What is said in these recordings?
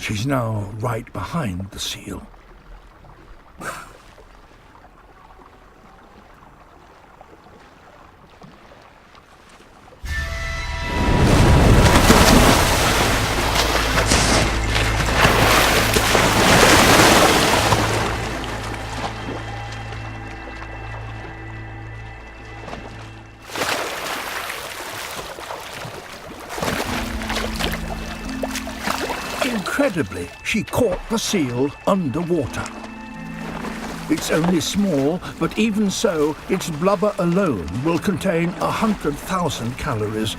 She's now right behind the seal. Incredibly, she caught the seal underwater. It's only small, but even so, its blubber alone will contain 100,000 calories.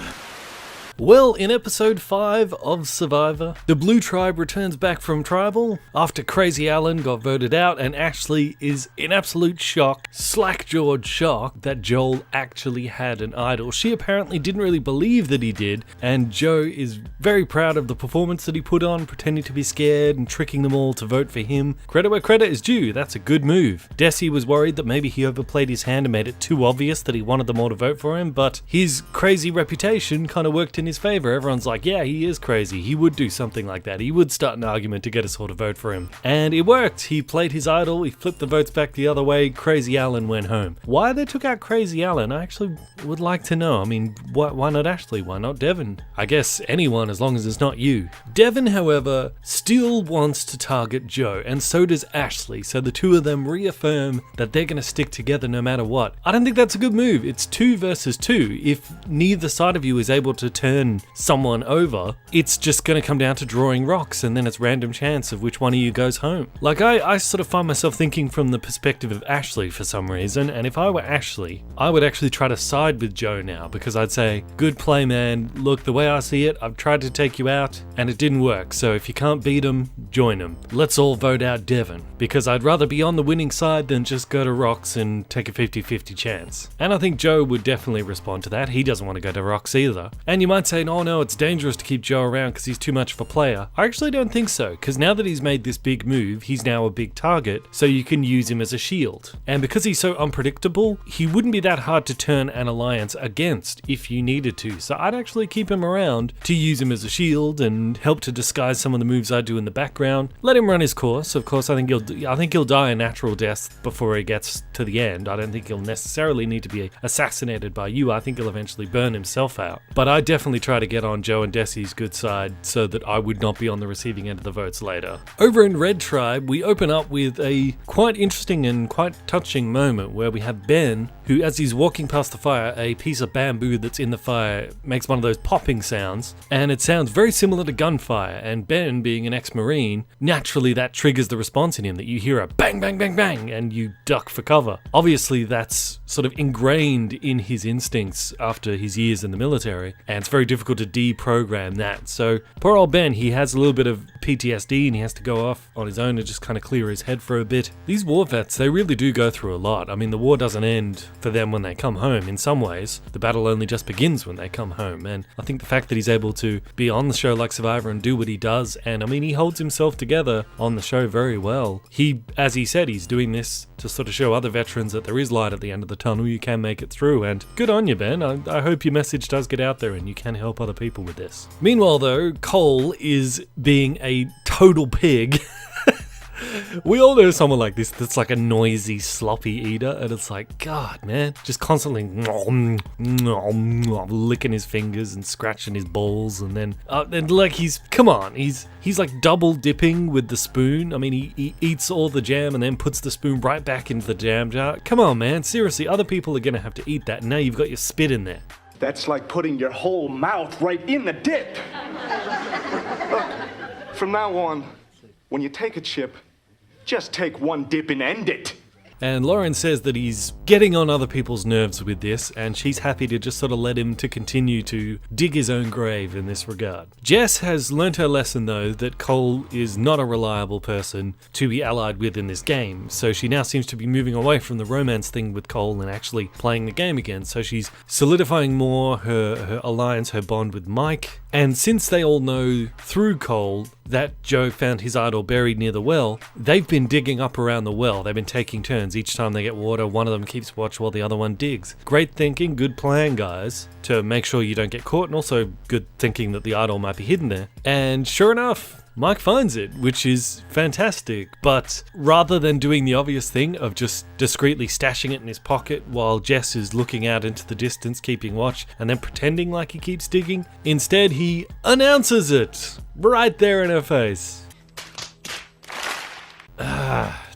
Well, in episode 5 of Survivor, the Blue Tribe returns back from Tribal after Crazy Alan got voted out, and Ashley is in absolute shock, slack-jawed shock, that Joel actually had an idol. She apparently didn't really believe that he did, and Joe is very proud of the performance that he put on, pretending to be scared and tricking them all to vote for him. Credit where credit is due, that's a good move. Desi was worried that maybe he overplayed his hand and made it too obvious that he wanted them all to vote for him, but his crazy reputation kind of worked in his favor. Everyone's like, yeah, he is crazy. He would do something like that. He would start an argument to get us all to vote for him. And it worked. He played his idol. He flipped the votes back the other way. Crazy Alan went home. Why they took out Crazy Alan, I actually would like to know. I mean, why not Ashley? Why not Devon? I guess anyone, as long as it's not you. Devon, however, still wants to target Joe, and so does Ashley. So the two of them reaffirm that they're going to stick together no matter what. I don't think that's a good move. It's 2 versus 2. If neither side of you is able to turn someone over, it's just going to come down to drawing rocks, and then it's random chance of which one of you goes home. Like, I sort of find myself thinking from the perspective of Ashley for some reason, and if I were Ashley, I would actually try to side with Joe now, because I'd say, good play, man. Look, the way I see it, I've tried to take you out, and it didn't work, so if you can't beat him, join him. Let's all vote out Devon, because I'd rather be on the winning side than just go to rocks and take a 50-50 chance. And I think Joe would definitely respond to that. He doesn't want to go to rocks either. And you might say, no, it's dangerous to keep Joe around because he's too much of a player. I actually don't think so, because now that he's made this big move, he's now a big target, so you can use him as a shield. And because he's so unpredictable, he wouldn't be that hard to turn an alliance against if you needed to. So I'd actually keep him around to use him as a shield and help to disguise some of the moves I do in the background. Let him run his course. Of course, I think he'll die a natural death before he gets to the end. I don't think he'll necessarily need to be assassinated by you. I think he'll eventually burn himself out. But I definitely try to get on Joe and Desi's good side so that I would not be on the receiving end of the votes later. Over in Red Tribe, we open up with a quite interesting and quite touching moment where we have Ben, who, as he's walking past the fire, a piece of bamboo that's in the fire makes one of those popping sounds, and it sounds very similar to gunfire, and Ben, being an ex-Marine, naturally that triggers the response in him, that you hear a bang, bang, bang, bang, and you duck for cover. Obviously, that's sort of ingrained in his instincts after his years in the military, and it's very difficult to deprogram that. So poor old Ben, he has a little bit of PTSD and he has to go off on his own to just kind of clear his head for a bit. These war vets, they really do go through a lot. I mean, the war doesn't end for them when they come home. In some ways, the battle only just begins when they come home. And I think the fact that he's able to be on the show like Survivor and do what he does, and I mean, he holds himself together on the show very well. He, as he said, he's doing this to sort of show other veterans that there is light at the end of the tunnel. You can make it through, and good on you, Ben. I hope your message does get out there and you can help other people with this. Meanwhile, though, Cole is being a total pig. We all know someone like this that's like a noisy, sloppy eater, and it's like, God, man, just constantly licking his fingers and scratching his balls, and then like he's like double dipping with the spoon. I mean, he eats all the jam and then puts the spoon right back into the jam jar. Come on, man, seriously, other people are gonna have to eat that, and now you've got your spit in there. That's like putting your whole mouth right in the dip. Look, from now on, when you take a chip, just take one dip and end it. And Lauren says that he's getting on other people's nerves with this, and she's happy to just sort of let him to continue to dig his own grave in this regard. Jess has learnt her lesson, though, that Cole is not a reliable person to be allied with in this game, so she now seems to be moving away from the romance thing with Cole and actually playing the game again. So she's solidifying more her alliance, her bond with Mike, and since they all know through Cole that Joe found his idol buried near the well, they've been digging up around the well. They've been taking turns. Each time they get water, one of them keeps watch while the other one digs. Great thinking, good plan, guys, to make sure you don't get caught, and also good thinking that the idol might be hidden there. And sure enough, Mike finds it, which is fantastic, but rather than doing the obvious thing of just discreetly stashing it in his pocket while Jess is looking out into the distance keeping watch and then pretending like he keeps digging, instead he announces it right there in her face.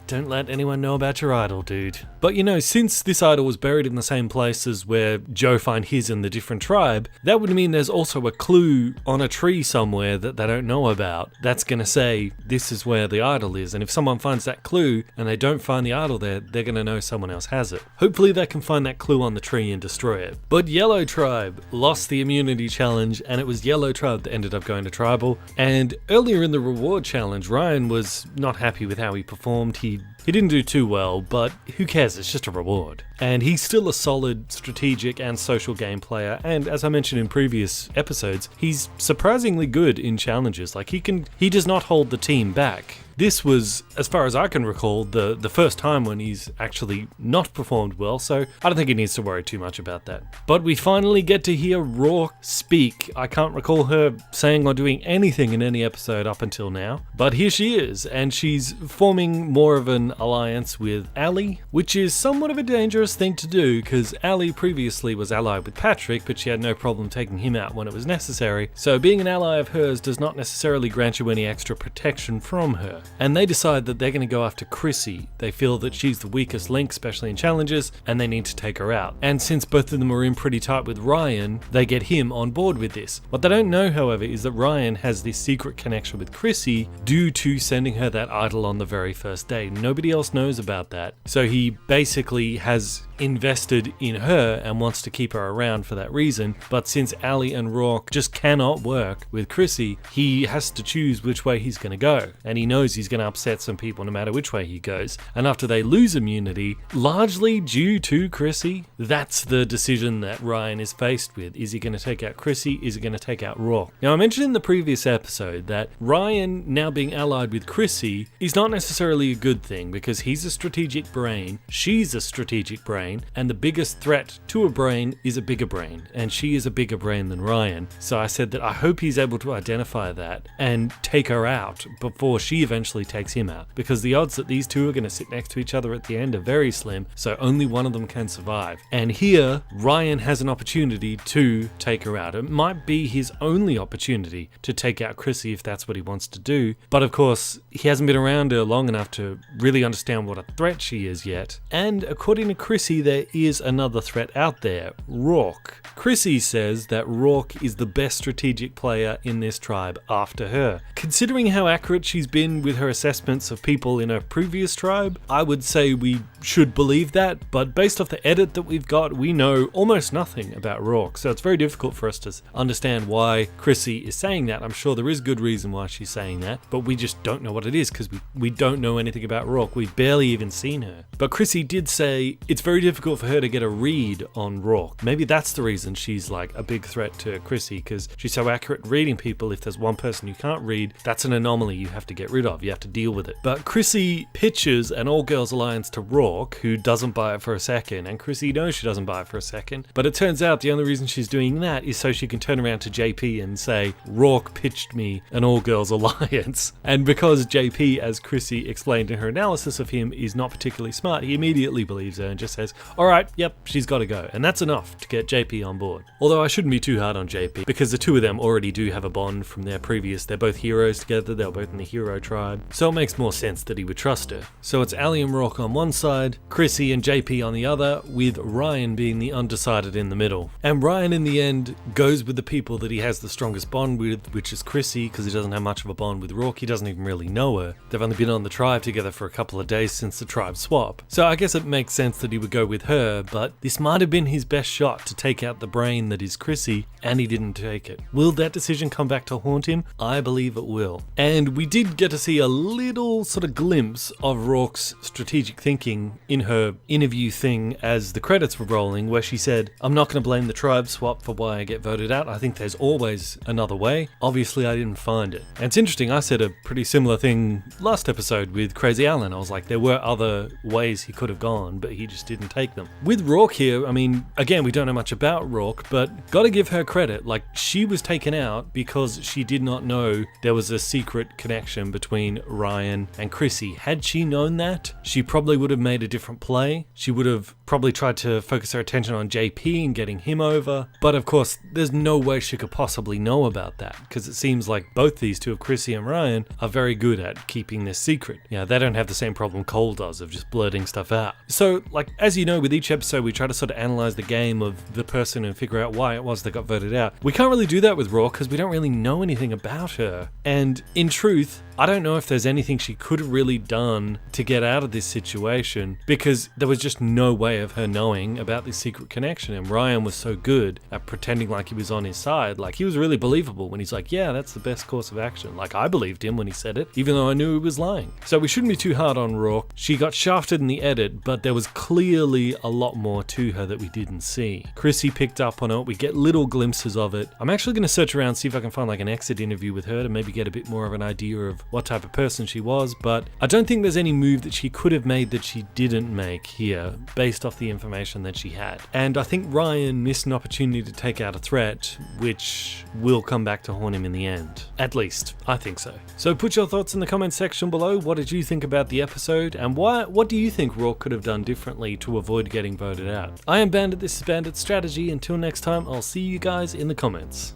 Don't let anyone know about your idol, dude. But since this idol was buried in the same places where Joe find his in the different tribe, that would mean there's also a clue on a tree somewhere that they don't know about that's gonna say this is where the idol is, and if someone finds that clue and they don't find the idol there, they're gonna know someone else has it. Hopefully they can find that clue on the tree and destroy it. But Yellow Tribe lost the immunity challenge, and it was Yellow Tribe that ended up going to Tribal. And earlier in the reward challenge, Ryan was not happy with how he performed. He didn't do too well, but who cares? It's just a reward. And he's still a solid strategic and social game player, and as I mentioned in previous episodes, he's surprisingly good in challenges. Like he does not hold the team back. This was, as far as I can recall, the first time when he's actually not performed well, so I don't think he needs to worry too much about that. But we finally get to hear Rourke speak. I can't recall her saying or doing anything in any episode up until now, but here she is, and she's forming more of an alliance with Allie, which is somewhat of a dangerous thing to do, because Allie previously was allied with Patrick, but she had no problem taking him out when it was necessary, so being an ally of hers does not necessarily grant you any extra protection from her. And they decide that they're going to go after Chrissy. They feel that she's the weakest link, especially in challenges, and they need to take her out. And since both of them are in pretty tight with Ryan, they get him on board with this. What they don't know, however, is that Ryan has this secret connection with Chrissy due to sending her that idol on the very first day. Nobody else knows about that. So he basically has invested in her and wants to keep her around for that reason, but since Allie and Rourke just cannot work with Chrissy, he has to choose which way he's going to go, and he knows he's going to upset some people no matter which way he goes. And after they lose immunity, largely due to Chrissy, that's the decision that Ryan is faced with. Is he going to take out Chrissy? Is he going to take out Rourke? Now, I mentioned in the previous episode that Ryan now being allied with Chrissy is not necessarily a good thing, because he's a strategic brain, she's a strategic brain, and the biggest threat to a brain is a bigger brain, and she is a bigger brain than Ryan. So I said that I hope he's able to identify that and take her out before she eventually takes him out, because the odds that these two are going to sit next to each other at the end are very slim, so only one of them can survive. And here, Ryan has an opportunity to take her out. It might be his only opportunity to take out Chrissy if that's what he wants to do, but of course, he hasn't been around her long enough to really understand what a threat she is yet. And according to Chrissy, there is another threat out there, Rourke. Chrissy says that Rourke is the best strategic player in this tribe after her. Considering how accurate she's been with her assessments of people in her previous tribe, I would say we should believe that, but based off the edit that we've got, we know almost nothing about Rourke, so it's very difficult for us to understand why Chrissy is saying that. I'm sure there is good reason why she's saying that, but we just don't know what it is, because we don't know anything about Rourke. We've barely even seen her. But Chrissy did say it's very difficult for her to get a read on Rourke. Maybe that's the reason she's like a big threat to Chrissy, because she's so accurate at reading people. If there's one person you can't read, that's an anomaly you have to get rid of. You have to deal with it. But Chrissy pitches an all-girls alliance to Rourke, who doesn't buy it for a second, and Chrissy knows she doesn't buy it for a second. But it turns out the only reason she's doing that is so she can turn around to JP and say, Rourke pitched me an all-girls alliance. And because JP, as Chrissy explained in her analysis of him, is not particularly smart, he immediately believes her and just says, alright, yep, she's got to go. And that's enough to get JP on board. Although I shouldn't be too hard on JP, because the two of them already do have a bond from their previous, they're both heroes together, they're both in the hero tribe, so it makes more sense that he would trust her. So it's Allie and Rourke on one side, Chrissy and JP on the other, with Ryan being the undecided in the middle. And Ryan in the end goes with the people that he has the strongest bond with, which is Chrissy, because he doesn't have much of a bond with Rourke. He doesn't even really know her. They've only been on the tribe together for a couple of days since the tribe swap. So I guess it makes sense that he would go with her, but this might have been his best shot to take out the brain that is Chrissy, and he didn't take it. Will that decision come back to haunt him? I believe it will. And we did get to see a little sort of glimpse of Rourke's strategic thinking in her interview thing as the credits were rolling, where she said, I'm not going to blame the tribe swap for why I get voted out. I think there's always another way. Obviously, I didn't find it. And it's interesting, I said a pretty similar thing last episode with Crazy Alan. I was like, there were other ways he could have gone, but he just didn't and take them. With Rourke here, I mean, again, we don't know much about Rourke, but gotta give her credit. Like, she was taken out because she did not know there was a secret connection between Ryan and Chrissy. Had she known that, she probably would have made a different play. She would have probably tried to focus her attention on JP and getting him over. But of course, there's no way she could possibly know about that, because it seems like both these two, of Chrissy and Ryan, are very good at keeping this secret. Yeah, they don't have the same problem Cole does of just blurting stuff out. So, like, as you know, with each episode, we try to sort of analyze the game of the person and figure out why it was they got voted out. We can't really do that with Rourke because we don't really know anything about her. And in truth, I don't know if there's anything she could have really done to get out of this situation, because there was just no way of her knowing about this secret connection. And Ryan was so good at pretending like he was on his side. Like, he was really believable when he's like, yeah, that's the best course of action. Like, I believed him when he said it, even though I knew he was lying. So we shouldn't be too hard on Rourke. She got shafted in the edit, but there was clearly a lot more to her that we didn't see. Chrissy picked up on it. We get little glimpses of it. I'm actually going to search around, see if I can find like an exit interview with her to maybe get a bit more of an idea of what type of person she was, but I don't think there's any move that she could have made that she didn't make here based off the information that she had. And I think Ryan missed an opportunity to take out a threat, which will come back to haunt him in the end. At least, I think so. So put your thoughts in the comments section below. What did you think about the episode, and what do you think Rourke could have done differently to avoid getting voted out? I am Bandit, this is Bandit Strategy. Until next time, I'll see you guys in the comments.